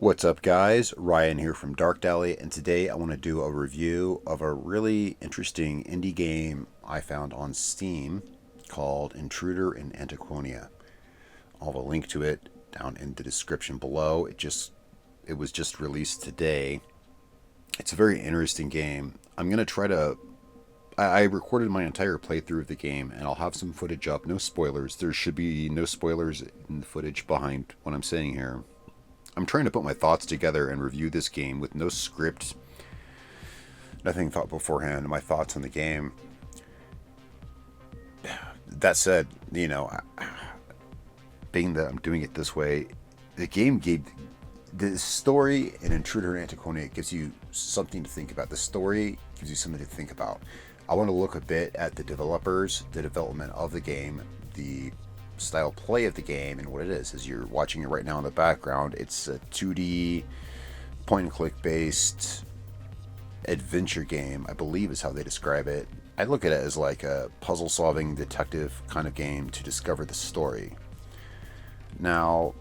What's up, guys? Ryan here from Dark Dally, and today I want to do a review of a really interesting indie game I found on Steam called Intruder in Antiquonia. I'll have a link to it down in the description below. It was just released today. It's a very interesting game. I'm gonna try to. I recorded my entire playthrough of the game, and I'll have some footage up. No spoilers. There should be no spoilers in the footage behind what I'm saying here. I'm trying to put my thoughts together and review this game with no script, nothing thought beforehand, my thoughts on the game. That said, being that I'm doing it this way, the game gave the story in Intruder and Antiquonia gives you something to think about. The story gives you something to think about. I want to look a bit at the developers, the development of the game, the style play of the game, and what it is. As you're watching it right now in the background, it's a 2D point and click based adventure game, I believe is how they describe it. I look at it as like a puzzle solving detective kind of game to discover the story. Now,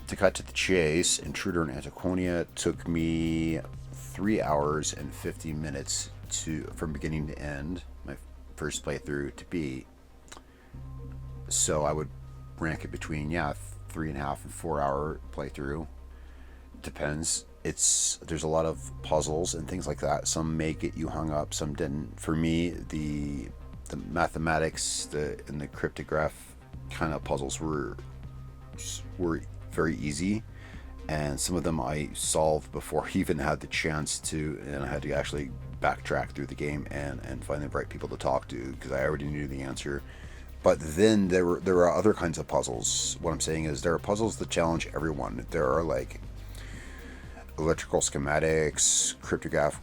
to cut to the chase, Intruder in Antiquonia took me 3 hours and 50 minutes from beginning to end, my first playthrough to be. So I would rank it between 3.5 and 4 hour playthrough. Depends. There's a lot of puzzles and things like that. Some may get you hung up, some didn't. For me, the mathematics and the cryptograph kind of puzzles were very easy, and some of them I solved before I even had the chance to, and I had to actually backtrack through the game and find the right people to talk to because I already knew the answer. But then there are other kinds of puzzles. What I'm saying is there are puzzles that challenge everyone. There are like electrical schematics, cryptograph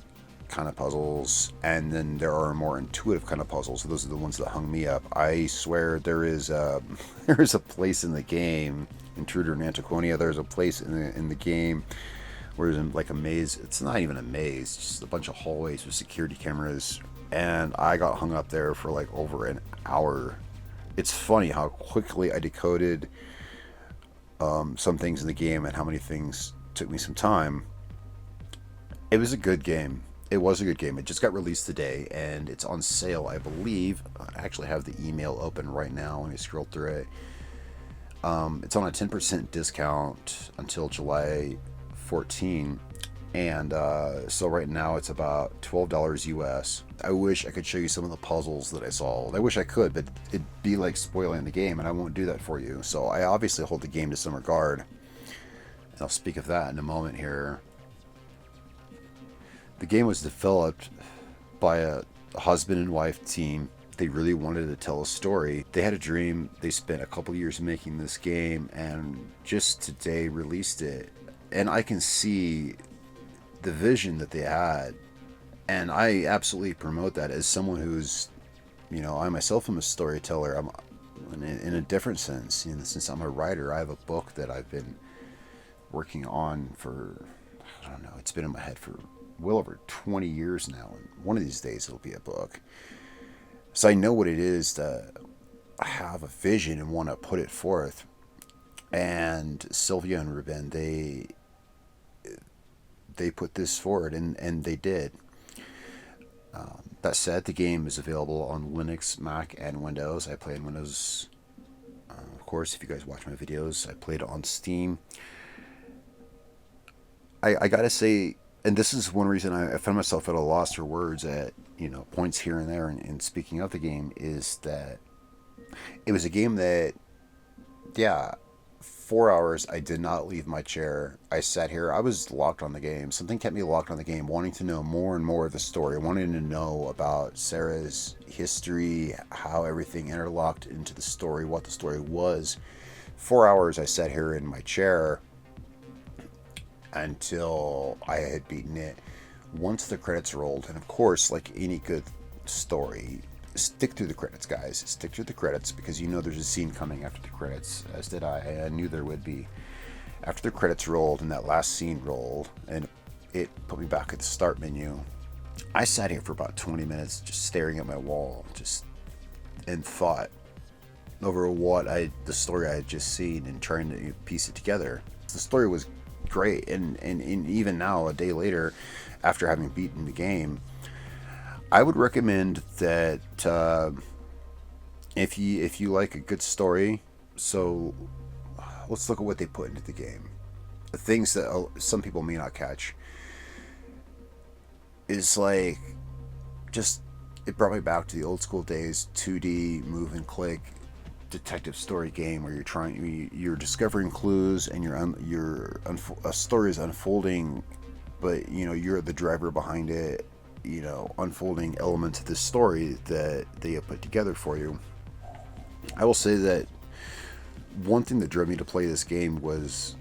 kind of puzzles, and then there are more intuitive kind of puzzles. Those are the ones that hung me up. I swear there is a place in the game, Intruder in Antiquonia. There's a place in the game where there's like a maze. It's not even a maze, just a bunch of hallways with security cameras, and I got hung up there for like over an hour. It's funny how quickly I decoded some things in the game and how many things took me some time. It was a good game. It was a good game. It just got released today, and it's on sale, I believe. I actually have the email open right now. Let me scroll through it. It's on a 10% discount until July 14. And so right now it's about $12 US. I wish I could show you some of the puzzles that I solved. I wish I could, but it'd be like spoiling the game, and I won't do that for you. So I obviously hold the game to some regard, and I'll speak of that in a moment here. The game was developed by a husband and wife team. They really wanted to tell a story. They had a dream. They spent a couple years making this game, and just today released it. And I can see the vision that they had, and I absolutely promote that as someone who's, I myself am a storyteller. I'm in a different sense, since I'm a writer. I have a book that I've been working on for, I don't know, it's been in my head for well over 20 years now, and one of these days it'll be a book. So I know what it is to have a vision and want to put it forth. And Sylvia and Ruben, they put this forward, and they did. That said, the game is available on Linux, Mac, and Windows. I play on Windows. Of course, if you guys watch my videos, I played it on Steam. I gotta say, and this is one reason I found myself at a loss for words at points here and there in speaking of the game, is that it was a game that, 4 hours, I did not leave my chair. I sat here. I was locked on the game. Something kept me locked on the game, wanting to know more and more of the story, wanting to know about Sarah's history, how everything interlocked into the story, what the story was. 4 hours I sat here in my chair until I had beaten it. Once the credits rolled, and of course, like any good story, stick through the credits, guys. Stick through the credits, because there's a scene coming after the credits, as did I. I knew there would be. After the credits rolled and that last scene rolled, and it put me back at the start menu, I sat here for about 20 minutes just staring at my wall, just in thought over the story I had just seen, and trying to piece it together. The story was great. And even now, a day later, after having beaten the game, I would recommend that if you like a good story, so let's look at what they put into the game. The things that some people may not catch is like, just, it brought me back to the old school days, 2D move and click detective story game where you're discovering clues and a story is unfolding, but you're the driver behind it, unfolding elements of this story that they have put together for you. I will say that one thing that drove me to play this game was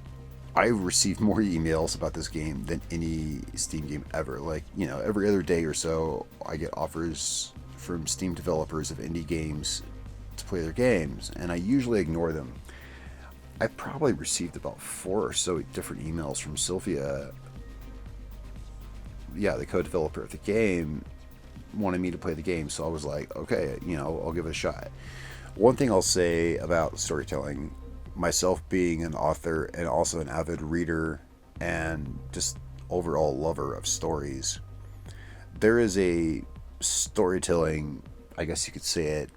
I received more emails about this game than any Steam game ever. Like, every other day or so, I get offers from Steam developers of indie games to play their games, and I usually ignore them. I probably received about 4 or so different emails from Sylvia, the co-developer of the game, wanted me to play the game, so I was like, okay, I'll give it a shot. One thing I'll say about storytelling, myself being an author and also an avid reader and just overall lover of stories, there is a storytelling, I guess you could say it,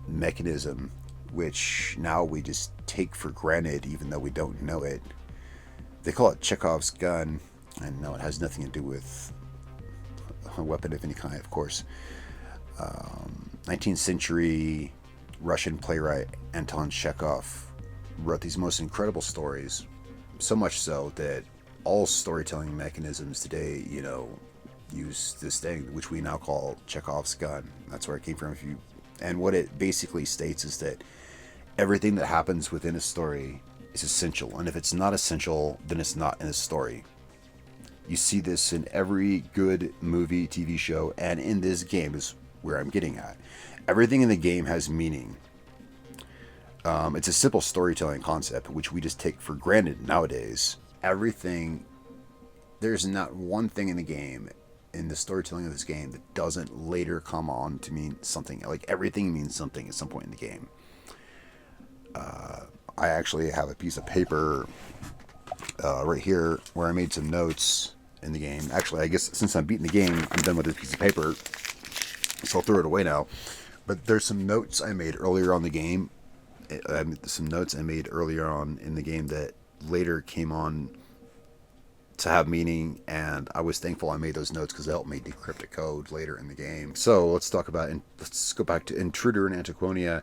mechanism, which now we just take for granted even though we don't know it. They call it Chekhov's gun, and no, it has nothing to do with a weapon of any kind, of course. 19th century Russian playwright Anton Chekhov wrote these most incredible stories, so much so that all storytelling mechanisms today, use this thing which we now call Chekhov's gun. That's where it came from. And what it basically states is that everything that happens within a story is essential, and if it's not essential, then it's not in a story. You see this in every good movie, TV show, and in this game is where I'm getting at. Everything in the game has meaning. It's a simple storytelling concept, which we just take for granted nowadays. There's not one thing in the game, in the storytelling of this game, that doesn't later come on to mean something. Like, everything means something at some point in the game. I actually have a piece of paper right here where I made some notes in the game. Actually, I guess since I'm beating the game, I'm done with this piece of paper, so I'll throw it away now. But there's some notes I made earlier on the game. Some notes I made earlier on in the game that later came on to have meaning, and I was thankful I made those notes because they helped me decrypt the code later in the game. So let's go back to Intruder and Antiquonia,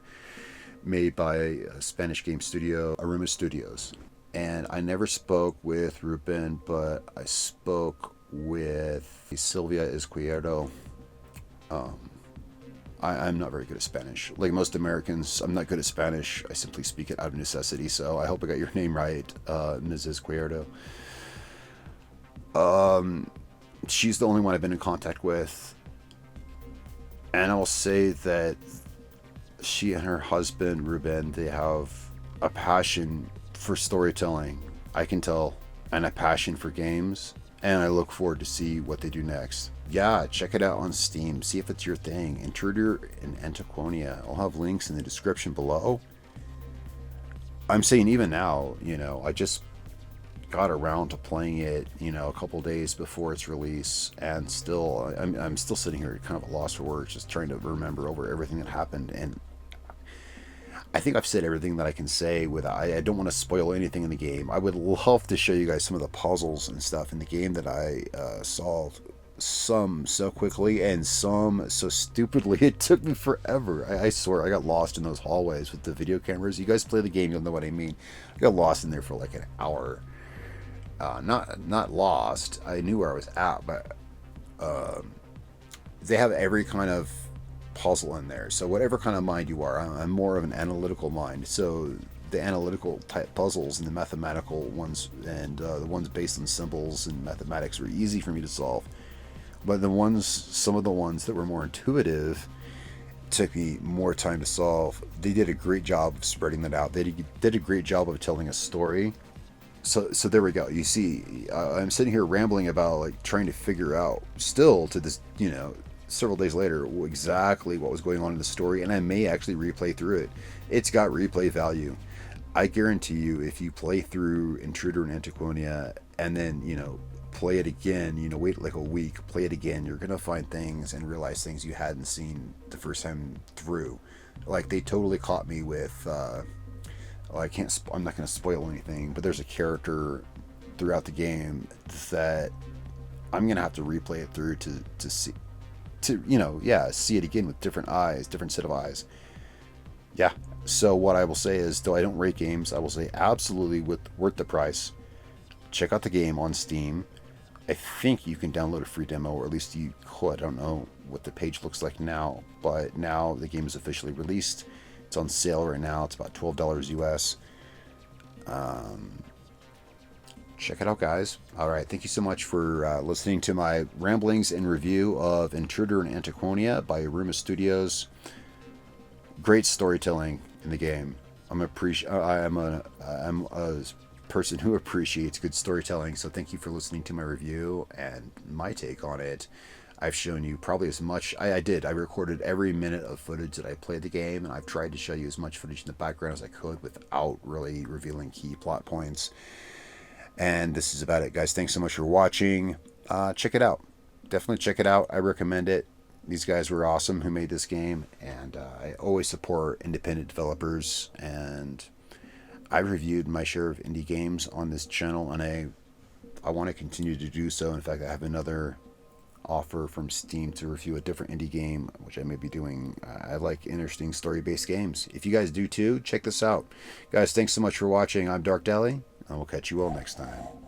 made by a Spanish game studio, Aruma Studios. And I never spoke with Ruben, but I spoke with Silvia Izquierdo. I'm not very good at Spanish. Like most Americans, I'm not good at Spanish. I simply speak it out of necessity, so I hope I got your name right, Ms. Izquierdo. She's the only one I've been in contact with. And I'll say that she and her husband, Ruben, they have a passion for storytelling, I can tell, and a passion for games, and I look forward to see what they do next. Yeah, check it out on Steam, see if it's your thing. Intruder and Antiquonia. I'll have links in the description below. I'm saying even now, I just got around to playing it, a couple days before its release, and still, I'm still sitting here kind of a loss for words, just trying to remember over everything that happened. And I think I've said everything that I can say I don't want to spoil anything in the game. I would love to show you guys some of the puzzles and stuff in the game that I solved. Some so quickly and some so stupidly. It took me forever. I swear, I got lost in those hallways with the video cameras. You guys play the game, you'll know what I mean. I got lost in there for like an hour. Not lost. I knew where I was at, but they have every kind of puzzle in there. So whatever kind of mind you are, I'm more of an analytical mind. So the analytical type puzzles and the mathematical ones and the ones based on symbols and mathematics were easy for me to solve. But some of the ones that were more intuitive took me more time to solve. They did a great job of spreading that out. They did a great job of telling a story. So there we go. You see, I'm sitting here rambling about like trying to figure out still to this, several days later, exactly what was going on in the story, and I may actually replay through it. It's got replay value. I guarantee you, if you play through Intruder and Antiquonia and then, you know, play it again, you know, wait like a week, play it again, you're gonna find things and realize things you hadn't seen the first time through. Like, they totally caught me with well, I'm not gonna spoil anything, but there's a character throughout the game that I'm gonna have to replay it through to see, to, you know, yeah, see it again with different eyes, different set of eyes. Yeah. So what I will say is, though I don't rate games, I will say absolutely worth the price. Check out the game on Steam. I think you can download a free demo, or at least you could. I don't know what the page looks like now, but now the game is officially released. It's on sale right now. It's about $12 US. Check it out, guys. All right, thank you so much for listening to my ramblings and review of Intruder and Antiquonia by Aruma Studios. Great storytelling in the game. I'm a person who appreciates good storytelling, so thank you for listening to my review and my take on it. I've shown you probably as much. I did. I recorded every minute of footage that I played the game, and I've tried to show you as much footage in the background as I could without really revealing key plot points. And this is about it, guys. Thanks so much for watching. Check it out. Definitely check it out. I recommend it. These guys were awesome who made this game, and I always support independent developers, and I reviewed my share of indie games on this channel, and I want to continue to do so. In fact, I have another offer from Steam to review a different indie game, which I may be doing. I like interesting story-based games. If you guys do too, check this out. Guys, thanks so much for watching. I'm Dark Deli, and we'll catch you all next time.